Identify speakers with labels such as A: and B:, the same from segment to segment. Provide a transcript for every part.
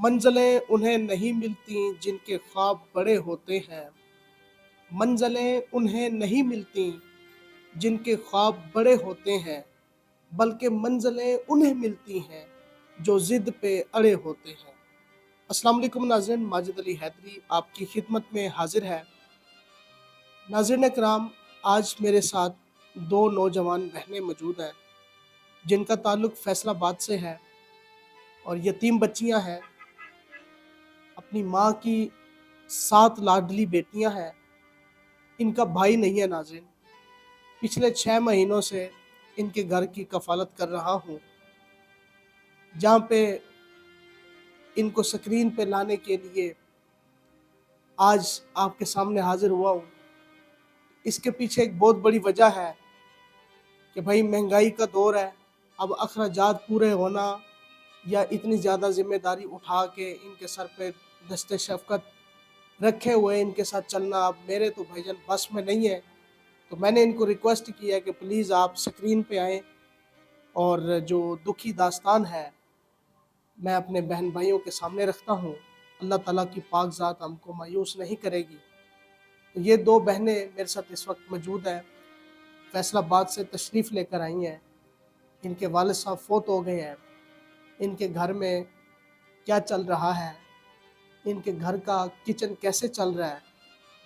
A: منزلیں انہیں نہیں ملتی جن کے خواب بڑے ہوتے ہیں، منزلیں انہیں نہیں ملتی جن کے خواب بڑے ہوتے ہیں، بلکہ منزلیں انہیں ملتی ہیں جو ضد پہ اڑے ہوتے ہیں۔ السلام علیکم ناظرین، ماجد علی حیدری آپ کی خدمت میں حاضر ہے۔ ناظرین اکرام، آج میرے ساتھ دو نوجوان بہنیں موجود ہیں جن کا تعلق فیصل آباد سے ہے اور یتیم بچیاں ہیں، اپنی ماں کی 7 لاڈلی بیٹیاں ہیں، ان کا بھائی نہیں ہے۔ ناظرین، پچھلے 6 مہینوں سے ان کے گھر کی کفالت کر رہا ہوں، جہاں پہ ان کو سکرین پہ لانے کے لیے آج آپ کے سامنے حاضر ہوا ہوں۔ اس کے پیچھے ایک بہت بڑی وجہ ہے کہ بھائی مہنگائی کا دور ہے، اب اخراجات پورے ہونا یا اتنی زیادہ ذمہ داری اٹھا کے ان کے سر پہ دست شفقت رکھے ہوئے ان کے ساتھ چلنا اب میرے تو بھائی جان بس میں نہیں ہے۔ تو میں نے ان کو ریکویسٹ کیا کہ پلیز آپ سکرین پہ آئیں اور جو دکھی داستان ہے میں اپنے بہن بھائیوں کے سامنے رکھتا ہوں۔ اللہ تعالیٰ کی پاک ذات ہم کو مایوس نہیں کرے گی۔ تو یہ دو بہنیں میرے ساتھ اس وقت موجود ہیں، فیصل آباد سے تشریف لے کر آئی ہیں۔ ان کے والد صاحب فوت ہو گئے ہیں، ان کے گھر میں کیا چل رہا ہے، ان کے گھر کا کچن کیسے چل رہا ہے،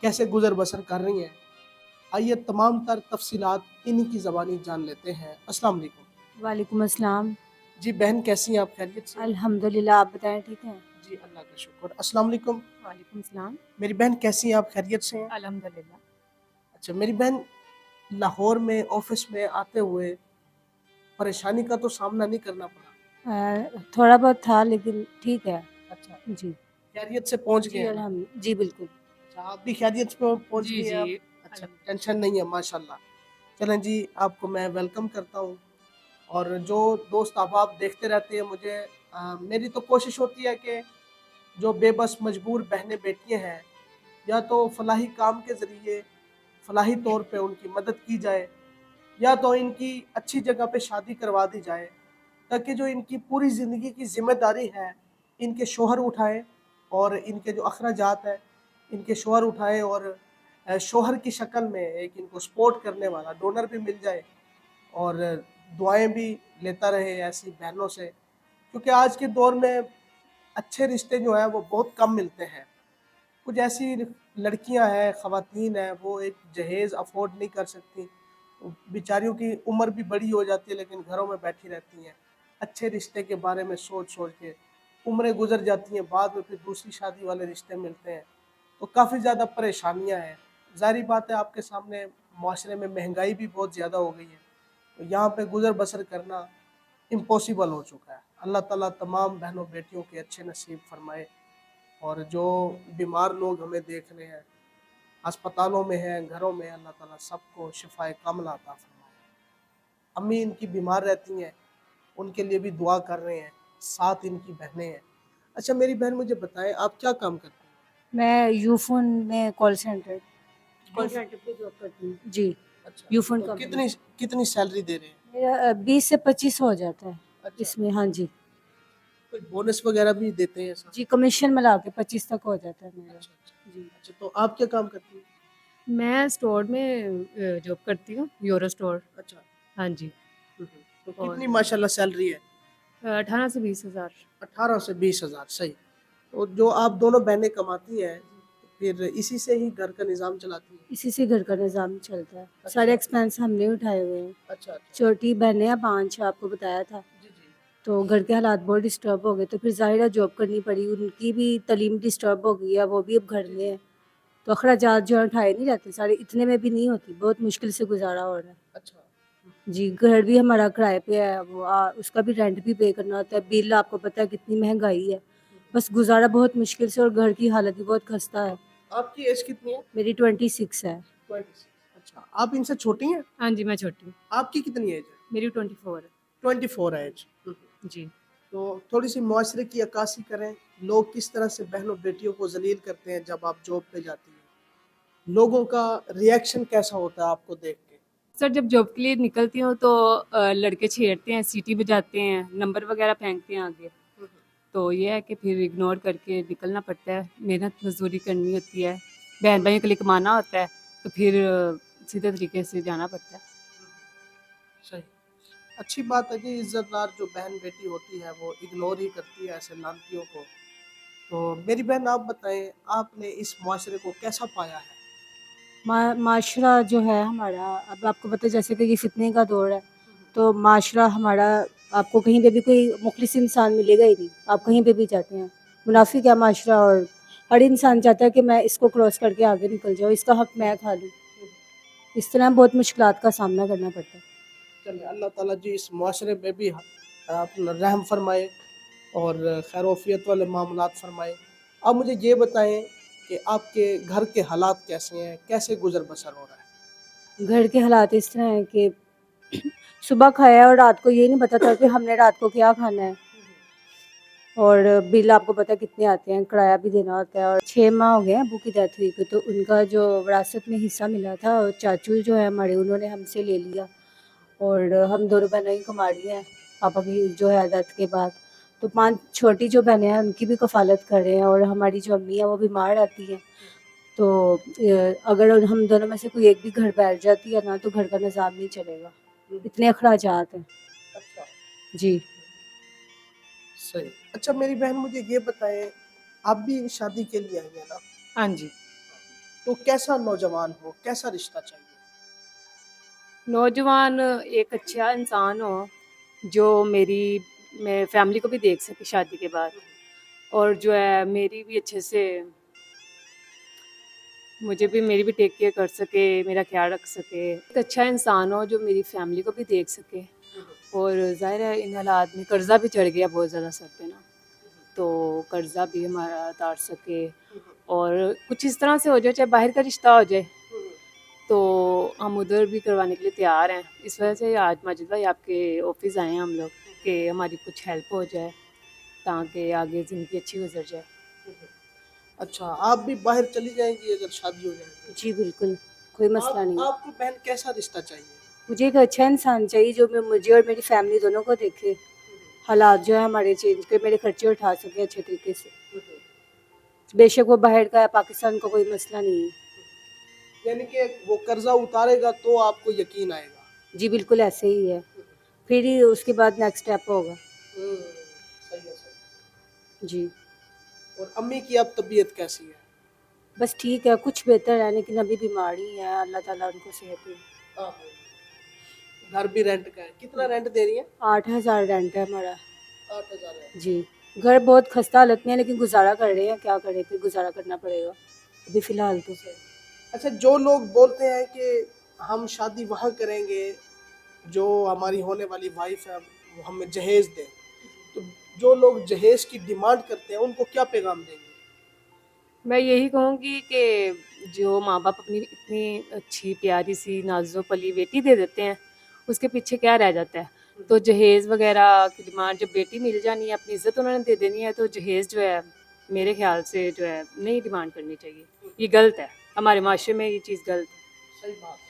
A: کیسے گزر بسر کر رہی ہیں، آئیے تمام تر تفصیلات انہی کی زبانی جان لیتے ہیں۔ السلام علیکم۔
B: وعلیکم السلام۔
A: جی بہن، کیسی ہیں آپ؟ خیریت سے؟
B: الحمدللہ، آپ بتائیں ٹھیک ہیں؟
A: جی اللہ کا شکر۔ السلام علیکم۔
B: وعلیکم السلام۔
A: میری بہن کیسی ہیں آپ؟ خیریت سے ہیں؟
B: الحمدللہ۔
A: اچھا میری بہن، لاہور میں آفس میں آتے ہوئے پریشانی کا تو سامنا نہیں کرنا پڑا؟
B: تھوڑا بہت تھا لیکن ٹھیک ہے۔
A: اچھا،
B: جی
A: خیریت سے پہنچ
B: جی
A: گئے ہیں؟
B: الحمد جی بالکل۔
A: اچھا آپ بھی خیریت سے پہنچ
B: جی
A: گئے ہیں
B: جی
A: آپ؟ اچھا ٹینشن نہیں ہے، ماشاءاللہ۔ چلیں جی، آپ کو میں ویلکم کرتا ہوں۔ اور جو دوست احباب دیکھتے رہتے ہیں مجھے، میری تو کوشش ہوتی ہے کہ جو بے بس مجبور بہنیں بیٹیاں ہیں، یا تو فلاحی کام کے ذریعے فلاحی طور پہ ان کی مدد کی جائے، یا تو ان کی اچھی جگہ پہ شادی کروا دی جائے، تاکہ جو ان کی پوری زندگی کی ذمہ داری ہے ان کے شوہر اٹھائیں، اور ان کے جو اخراجات ہیں ان کے شوہر اٹھائیں، اور شوہر کی شکل میں ایک ان کو سپورٹ کرنے والا ڈونر بھی مل جائے، اور دعائیں بھی لیتا رہے ایسی بہنوں سے، کیونکہ آج کے دور میں اچھے رشتے جو ہیں وہ بہت کم ملتے ہیں۔ کچھ ایسی لڑکیاں ہیں، خواتین ہیں، وہ ایک جہیز افورڈ نہیں کر سکتی، بیچاریوں کی عمر بھی بڑی ہو جاتی ہے لیکن گھروں میں بیٹھی رہتی ہیں، اچھے رشتے کے بارے میں سوچ سوچ کے عمریں گزر جاتی ہیں، بعد میں پھر دوسری شادی والے رشتے ملتے ہیں، تو کافی زیادہ پریشانیاں ہیں۔ ظاہری بات ہے آپ کے سامنے معاشرے میں مہنگائی بھی بہت زیادہ ہو گئی ہے، تو یہاں پہ گزر بسر کرنا امپاسبل ہو چکا ہے۔ اللہ تعالیٰ تمام بہنوں بیٹیوں کے اچھے نصیب فرمائے، اور جو بیمار لوگ ہمیں دیکھ رہے ہیں ہسپتالوں میں ہیں، گھروں میں، اللہ تعالیٰ سب کو شفائے کاملہ عطا فرمائے۔ امی ان کی بیمار رہتی ہیں، ان کے لیے بھی دعا کر رہے ہیں، ساتھ ان کی بہنیں ہیں۔ اچھا میری بہن مجھے بتائیں، آپ کیا کام کرتے ہیں؟
B: میں یوفون میں کال سینٹر پہ جاب کرتی ہوں۔ جی
A: اچھا،
B: یوفون
A: تو
B: کمپنی۔
A: کتنی سیلری دے رہے ہیں؟
B: میرا 20 سے 25 ہو جاتا ہے
A: اچھا،
B: اس میں۔ ہاں جی
A: کوئی بونس وغیرہ بھی دیتے ہیں ساتھ؟
B: جی، کمیشن ملا کے 25 تک ہو جاتا ہے میرا۔
A: اچھا اچھا
B: جی
A: اچھا، تو آپ کیا کام کرتی ہیں؟
C: میں اسٹور میں جاب کرتی ہوں، یورو اسٹور۔
A: اچھا،
C: ہاں جی۔
A: تو کتنی ماشاءاللہ سیلری ہے؟
C: 18 سے 20 ہزار۔
A: 18 سے 20 ہزار، صحیح۔ تو جو آپ دونوں بہنیں کماتی ہیں پھر اسی سے ہی گھر کا نظام چلاتی ہیں؟
B: اسی سے گھر کا نظام چلتا ہے، سارے ایکسپینس ہم نے اٹھائے ہوئے ہیں۔
A: اچھا اچھا،
B: چھوٹی بہنیں ہیں 5، آپ کو بتایا تھا،
A: جی جی،
B: تو گھر کے حالات بہت ڈسٹرب ہو گئے، تو پھر ظاہرہ جاب کرنی پڑی، ان کی بھی تعلیم ڈسٹرب ہو گئی ہے، وہ بھی اب گھر میں ہے، تو اخراجات جو اٹھائے نہیں جاتے سارے، اتنے میں بھی نہیں ہوتی، بہت مشکل سے گزارا ہو رہا ہے۔
A: اچھا،
B: جی، گھر بھی ہمارا کرائے پہ ہے، وہ اس کا بھی رینٹ بھی پے کرنا ہوتا ہے، بل آپ کو پتہ ہے کتنی مہنگائی ہے، بس گزارا بہت مشکل سے، اور گھر کی حالت بھی بہت خستہ ہے۔
A: آپ کی ایج کتنی ہے؟
B: میری 26 ہے۔
A: 26۔ اچھا، آپ ان سے چھوٹی ہیں؟
C: ہاں جی، میں چھوٹی ہوں،
A: آپ کی کتنی ایج ہے؟
C: میری 24 ہے۔
A: 24 ایج۔
C: جی۔
A: تو تھوڑی سی معاشرے کی عکاسی کریں، لوگ کس طرح سے بہنوں بیٹیوں کو ذلیل کرتے ہیں جب آپ جاب پہ جاتی ہیں، لوگوں کا ریئیکشن کیسا ہوتا ہے آپ کو دیکھ کے؟
C: سر جب جاب کے لیے نکلتی ہوں تو لڑکے چھیڑتے ہیں، سیٹی بجاتے ہیں، نمبر وغیرہ پھینکتے ہیں آگے، तो ये है कि फिर इग्नोर करके निकलना पड़ता है, मेहनत मजदूरी करनी होती है, बहन भाइयों के लिए कमाना होता है, तो फिर सीधे तरीके से जाना पड़ता है।
A: सही। अच्छी बात है कि इज्जतदार जो बहन बेटी होती है वो इग्नोर ही करती है ऐसे लानतियों को। तो मेरी बहन आप बताएं, आपने इस मुआशरे को कैसा पाया है?
B: माशरा जो है हमारा, अब आपको पता है जैसे कि ये फितने का दौर है, तो माशरा हमारा, आपको कहीं पे भी कोई मुखलिस इंसान मिलेगा ही नहीं, आप कहीं पे भी जाते हैं, मुनाफिक है माशरा, और हर इंसान चाहता है कि मैं इसको क्रॉस करके आगे निकल जाऊँ, इसका हक मैं खा लूँ। इस तरह बहुत मुश्किलात का सामना करना पड़ता है।
A: चलिए अल्लाह ताला जी इस मुआशरे में भी अपना रहम फरमाए और खैर वफ़ियत वाले मामलात फरमाए। आप मुझे ये बताएं कि आपके घर के हालात कैसे हैं, कैसे गुजर बसर हो रहा है?
B: घर के हालात इस तरह हैं कि सुबह खाया और रात को ये नहीं पता था कि हमने रात को क्या खाना है, और बिल आपको पता है कितने आते हैं, किराया भी देना होता है, और 6 माह हो गए हैं अबू की डेथ हुई को, तो उनका जो विरासत में हिस्सा मिला था, और चाचू जो है हमारे, उन्होंने हमसे ले लिया, और हम दोनों बहनें ही कुमारी हैं पापा की जो है डेथ के बाद। तो 5 छोटी जो बहनें हैं उनकी भी कफ़ालत कर रहे हैं, और हमारी जो अम्मी है वो बीमार रहती हैं, तो अगर हम दोनों में से कोई एक भी घर बैठ जाती है ना, तो घर का निज़ाम नहीं चलेगा, इतने अखराजात हैं।
A: अच्छा,
B: जी।
A: सही। अच्छा मेरी बहन मुझे ये बताएं, आप भी शादी के लिए आई हैं ना?
C: हाँ जी।
A: तो कैसा नौजवान हो, कैसा रिश्ता चाहिए?
C: नौजवान एक अच्छा इंसान हो, जो मैं फैमिली को भी देख सके शादी के बाद, और जो है मेरी भी अच्छे से, मेरी भी टेक केयर कर सके, मेरा ख्याल रख सके। एक अच्छा इंसान हो जो मेरी फैमिली को भी देख सके, और ज़ाहिर है इन हालात में कर्ज़ा भी चढ़ गया बहुत ज़्यादा सर पे ना, तो कर्ज़ा भी हमारा उतार सके, और कुछ इस तरह से हो जाए, चाहे बाहर का रिश्ता हो जाए, तो हम उधर भी करवाने के लिए तैयार हैं। इस वजह से आज माजिद भाई आपके ऑफिस आए हैं हम लोग, कि हमारी कुछ हेल्प हो जाए ताकि आगे ज़िंदगी अच्छी गुजर जाए।
A: अच्छा आप भी बाहर चली जाएंगी अगर शादी हो जाए
B: जी बिल्कुल, कोई
A: तो?
B: मसला नहीं है।
A: आपको बहन कैसा रिश्ता चाहिए?
B: मुझे एक अच्छा इंसान चाहिए जो मुझे और मेरी फैमिली दोनों को देखे, हालात जो है हमारे चेंज के, मेरे खर्चे उठा सके अच्छे तरीके से। बेशक वो बाहर का है, पाकिस्तान का कोई मसला नहीं है।
A: यानी कि वो कर्जा उतारेगा तो आपको यकीन आएगा।
B: जी बिल्कुल ऐसे ही है, फिर ही उसके बाद नेक्स्ट स्टेप होगा।
A: सही है सही।
B: जी।
A: और अम्मी की अब तबीयत कैसी है?
B: बस ठीक है, कुछ बेहतर है, लेकिन अभी बीमारी है, अल्लाह ताला उनको सेहत दे।
A: हाँ, घर भी रेंट का है, कितना रेंट दे रही है?
B: 8,000 रेंट है हमारा।
A: 8,000 है।
B: जी। घर बहुत खस्ता हालत में है, लेकिन गुजारा कर रहे हैं, क्या करें, फिर गुजारा करना पड़ेगा अभी फ़िलहाल तो।
A: अच्छा जो लोग बोलते हैं कि हम शादी वहाँ करेंगे, जो हमारी होने वाली वाइफ है वो हमें जहेज दे, तो जो लोग जहेज की डिमांड करते हैं उनको क्या पैगाम देंगे?
C: मैं यही कहूँगी कि जो माँ बाप अपनी इतनी अच्छी प्यारी सी नाज़ो पली बेटी दे देते हैं, उसके पीछे क्या रह जाता है। तो जहेज़ वगैरह की डिमांड, जब बेटी मिल जानी है, अपनी इज़्ज़त उन्होंने दे देनी है, तो जहेज़ जो है मेरे ख्याल से जो है नहीं डिमांड करनी चाहिए। ये गलत है, हमारे माशरे में ये चीज़ गलत है।
A: सही बात है।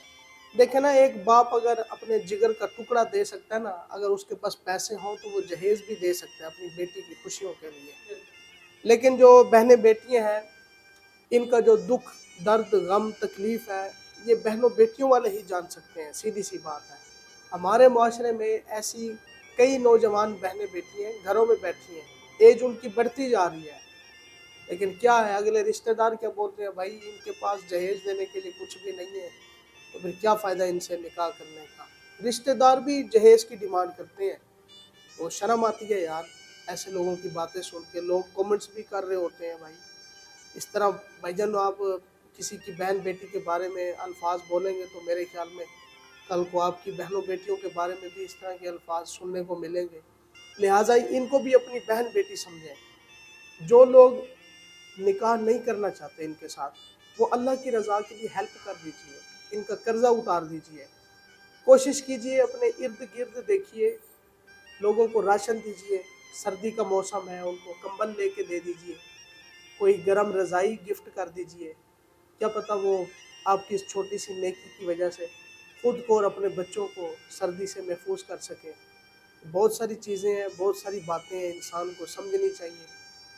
A: देखे ना, एक बाप अगर अपने जिगर का टुकड़ा दे सकता है ना, अगर उसके पास पैसे हों तो वो जहेज भी दे सकता है अपनी बेटी की खुशियों के लिए। लेकिन जो बहनें बेटियां हैं, इनका जो दुख दर्द गम तकलीफ है, ये बहनों बेटियों वाले ही जान सकते हैं, सीधी सी बात है। हमारे मुआशरे में ऐसी कई नौजवान बहनें बेटी हैं, घरों में बैठी हैं, एज उनकी बढ़ती जा रही है, लेकिन क्या है, अगले रिश्तेदार क्या बोलते हैं, भाई इनके पास जहेज देने के लिए कुछ भी नहीं है, तो फिर क्या फ़ायदा इनसे निकाह करने का। रिश्तेदार भी जहेज की डिमांड करते हैं, तो शर्म आती है यार ऐसे लोगों की बातें सुन के। लोग कमेंट्स भी कर रहे होते हैं भाई इस तरह। भाईजान आप किसी की बहन बेटी के बारे में अल्फाज बोलेंगे तो मेरे ख्याल में कल को आपकी बहनों बेटियों के बारे में भी इस तरह के अल्फाज सुनने को मिलेंगे। लिहाजा इनको भी अपनी बहन बेटी समझें। जो लोग निकाह नहीं करना चाहते इनके साथ, वो अल्लाह की रज़ा के लिए हेल्प कर दीजिए, इनका कर्जा उतार दीजिए। कोशिश कीजिए, अपने इर्द गिर्द देखिए, लोगों को राशन दीजिए, सर्दी का मौसम है उनको कंबल लेके दे दीजिए, कोई गरम रज़ाई गिफ्ट कर दीजिए। क्या पता वो आपकी इस छोटी सी नेकी की वजह से खुद को और अपने बच्चों को सर्दी से महफूज कर सके। बहुत सारी चीज़ें हैं, बहुत सारी बातें हैं, इंसान को समझनी चाहिए।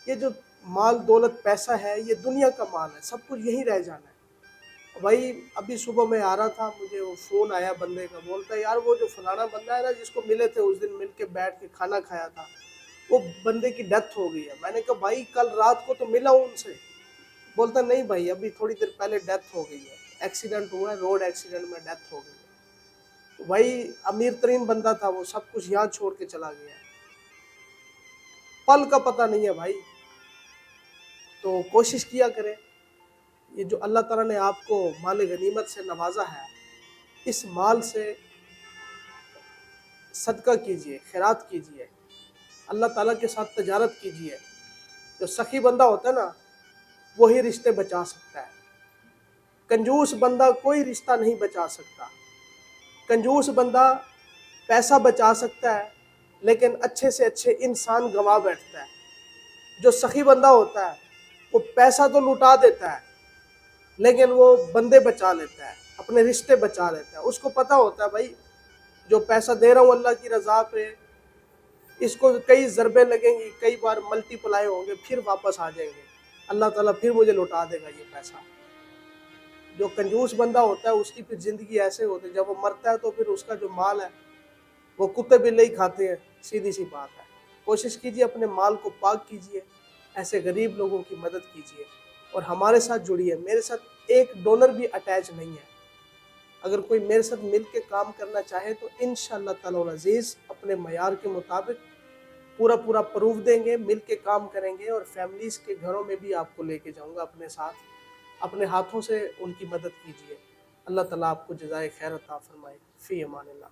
A: ये जो माल दौलत पैसा है ये दुनिया का माल है, सब कुछ यहीं रह जाना है। भाई अभी सुबह मैं आ रहा था, मुझे वो फ़ोन आया बंदे का, बोलता है यार वो जो फलाना बंदा है ना जिसको मिले थे उस दिन, मिल के बैठ के खाना खाया था, वो बंदे की डेथ हो गई है। मैंने कहा भाई कल रात को तो मिला हूँ उनसे। बोलता नहीं भाई अभी थोड़ी देर पहले डेथ हो गई है, एक्सीडेंट हुआ है, रोड एक्सीडेंट में डेथ हो गई है। तो भाई अमीर तरीन बंदा था वो, सब कुछ यहाँ छोड़ के चला गया है। पल का पता नहीं है भाई। तो कोशिश किया करें, ये जो अल्लाह ताला ने आपको माल गनीमत से नवाजा है, इस माल से सदका कीजिए, खैरात कीजिए, अल्लाह ताला के साथ तजारत कीजिए। जो सखी बंदा होता है ना वही रिश्ते बचा सकता है, कंजूस बंदा कोई रिश्ता नहीं बचा सकता। कंजूस बंदा पैसा बचा सकता है लेकिन अच्छे से अच्छे इंसान गंवा बैठता है। जो सखी बंदा होता है वो पैसा तो लुटा देता है लेकिन वो बंदे बचा लेता है, अपने रिश्ते बचा लेता है। उसको पता होता है भाई जो पैसा दे रहा हूँ अल्लाह की रज़ा पे, इसको कई ज़रबे लगेंगी, कई बार मल्टीप्लाई होंगे, फिर वापस आ जाएंगे, अल्लाह ताला फिर मुझे लौटा देगा ये पैसा। जो कंजूस बंदा होता है उसकी फिर ज़िंदगी ऐसे होती है, जब वो मरता है तो फिर उसका जो माल है वो कुत्ते बिल्ली ही खाते हैं, सीधी सी बात है। कोशिश कीजिए अपने माल को पाक कीजिए, ऐसे गरीब लोगों की मदद कीजिए और हमारे साथ जुड़िए। मेरे साथ एक डोनर भी अटैच नहीं है, अगर कोई मेरे साथ मिल के काम करना चाहे तो इंशाअल्लाह ताला अज़ीज़ अपने मयार के मुताबिक पूरा प्रूफ देंगे, मिल के काम करेंगे और फैमिलीज़ के घरों में भी आपको लेके जाऊंगा अपने साथ। अपने हाथों से उनकी मदद कीजिए। अल्लाह ताला आपको जज़ाए खैर अता फरमाए। फ़ी अमानिल्लाह।